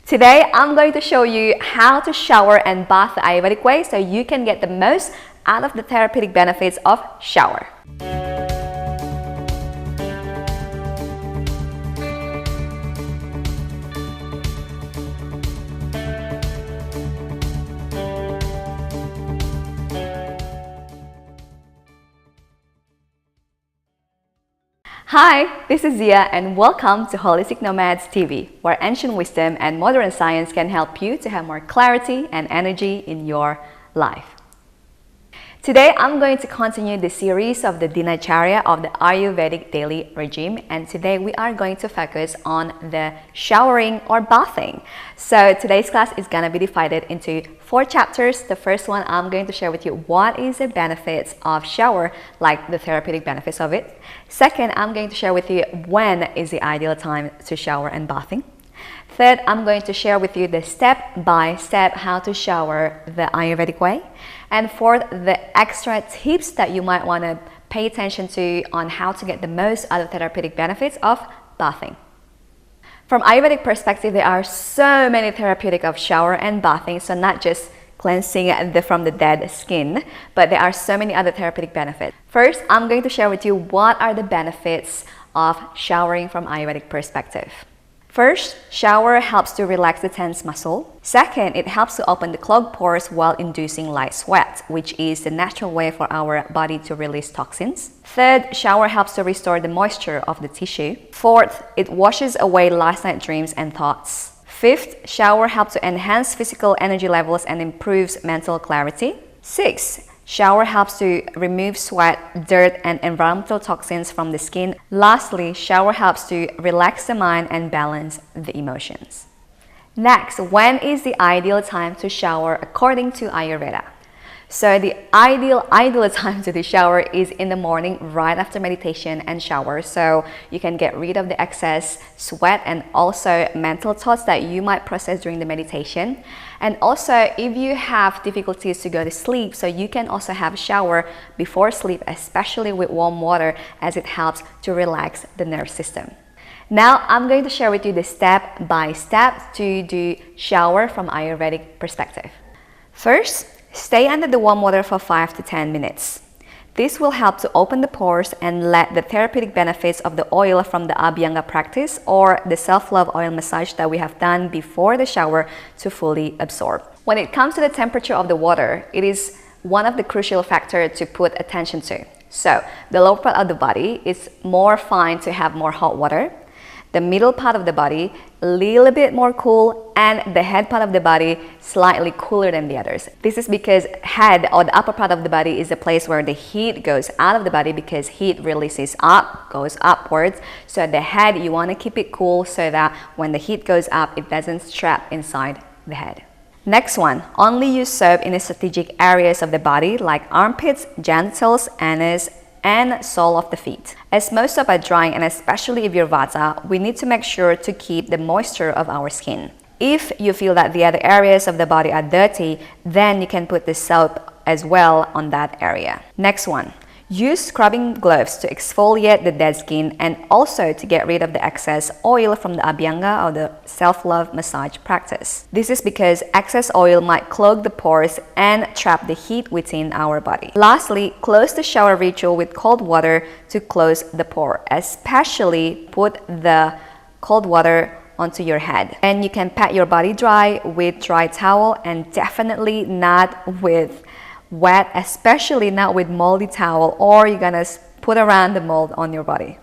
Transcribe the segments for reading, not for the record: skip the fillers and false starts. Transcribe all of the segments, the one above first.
Today, I'm going to show you how to shower and bath the Ayurvedic way so you can get the most out of the therapeutic benefits of shower. Hi, this is Zia and welcome to Holistic Nomads TV, where ancient wisdom and modern science can help you to have more clarity and energy in your life. Today, I'm going to continue the series of the Dinacharya of the Ayurvedic daily regime, and today we are going to focus on the showering or bathing. So today's class is going to be divided into 4 chapters. The first one, I'm going to share with you what is the benefits of shower, like the therapeutic benefits of it. Second, I'm going to share with you when is the ideal time to shower and bathing. Third, I'm going to share with you the step-by-step how to shower the Ayurvedic way. And fourth, the extra tips that you might want to pay attention to on how to get the most out of therapeutic benefits of bathing. From Ayurvedic perspective, there are so many therapeutic of shower and bathing, so not just cleansing from the dead skin, but there are so many other therapeutic benefits. First, I'm going to share with you what are the benefits of showering from Ayurvedic perspective. First, shower helps to relax the tense muscle. Second, it helps to open the clogged pores while inducing light sweat, which is the natural way for our body to release toxins. Third, shower helps to restore the moisture of the tissue. Fourth, it washes away last night dreams and thoughts. Fifth, shower helps to enhance physical energy levels and improves mental clarity. Sixth, shower helps to remove sweat, dirt, and environmental toxins from the skin. Lastly, shower helps to relax the mind and balance the emotions. Next, when is the ideal time to shower according to Ayurveda? So the ideal time to shower is in the morning right after meditation and shower, so you can get rid of the excess sweat and also mental thoughts that you might process during the meditation. And also, if you have difficulties to go to sleep, so you can also have a shower before sleep, especially with warm water, as it helps to relax the nerve system. Now, I'm going to share with you the step-by-step to do shower from Ayurvedic perspective. First, stay under the warm water for 5 to 10 minutes. This will help to open the pores and let the therapeutic benefits of the oil from the Abhyanga practice or the self-love oil massage that we have done before the shower to fully absorb. When it comes to the temperature of the water, it is one of the crucial factors to put attention to. So, the lower part of the body is more fine to have more hot water. The middle part of the body a little bit more cool, and the head part of the body slightly cooler than the others. This is because head or the upper part of the body is the place where the heat goes out of the body, because heat releases up, goes upwards. So the head, you want to keep it cool so that when the heat goes up, it doesn't trap inside the head. Next one, only use soap in the strategic areas of the body like armpits, genitals, anus, and sole of the feet. As most soap are drying, and especially if you're Vata, we need to make sure to keep the moisture of our skin. If you feel that the other areas of the body are dirty, then you can put the soap as well on that area. Next one, use scrubbing gloves to exfoliate the dead skin and also to get rid of the excess oil from the Abhyanga or the self-love massage practice. This is because excess oil might clog the pores and trap the heat within our body. Lastly, close the shower ritual with cold water to close the pore, especially put the cold water onto your head. And you can pat your body dry with dry towel, and definitely not with wet, especially not with moldy towel, or you're gonna put around the mold on your body.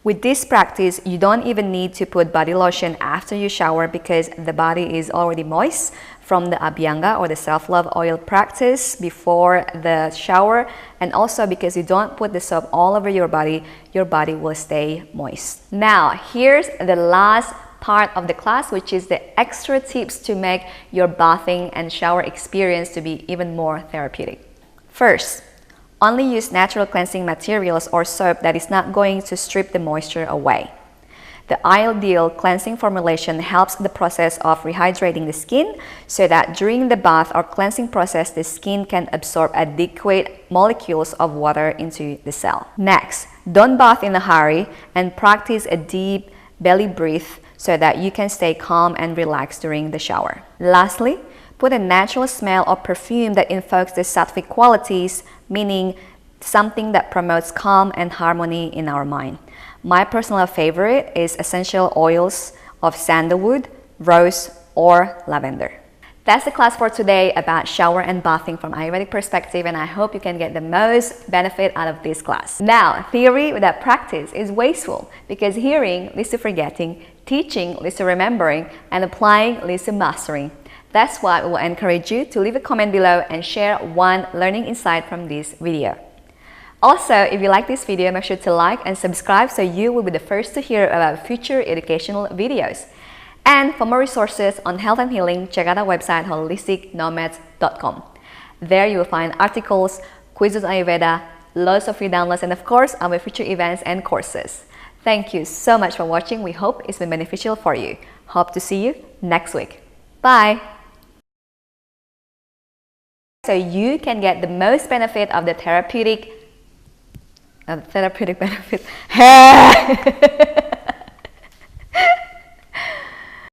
With this practice, you don't even need to put body lotion after you shower because the body is already moist from the Abhyanga or the self-love oil practice before the shower, and also because you don't put the soap all over your body will stay moist. Now, here's the last part of the class, which is the extra tips to make your bathing and shower experience to be even more therapeutic. First, only use natural cleansing materials or soap that is not going to strip the moisture away. The ideal cleansing formulation helps the process of rehydrating the skin so that during the bath or cleansing process, the skin can absorb adequate molecules of water into the cell. Next, don't bath in a hurry and practice a deep belly breath so that you can stay calm and relaxed during the shower. Lastly, put a natural smell or perfume that invokes the sattvic qualities, meaning something that promotes calm and harmony in our mind. My personal favorite is essential oils of sandalwood, rose, or lavender. That's the class for today about shower and bathing from Ayurvedic perspective, and I hope you can get the most benefit out of this class. Now, theory without practice is wasteful because hearing leads to forgetting, teaching leads to remembering, and applying leads to mastering. That's why we will encourage you to leave a comment below and share one learning insight from this video. Also, if you like this video, make sure to like and subscribe so you will be the first to hear about future educational videos. And for more resources on health and healing, check out our website holisticnomads.com. There you will find articles, quizzes on Ayurveda, lots of free downloads, and of course our future events and courses. Thank you so much for watching. We hope it's been beneficial for you. Hope to see you next week. Bye! So you can get the most benefit of the therapeutic benefit.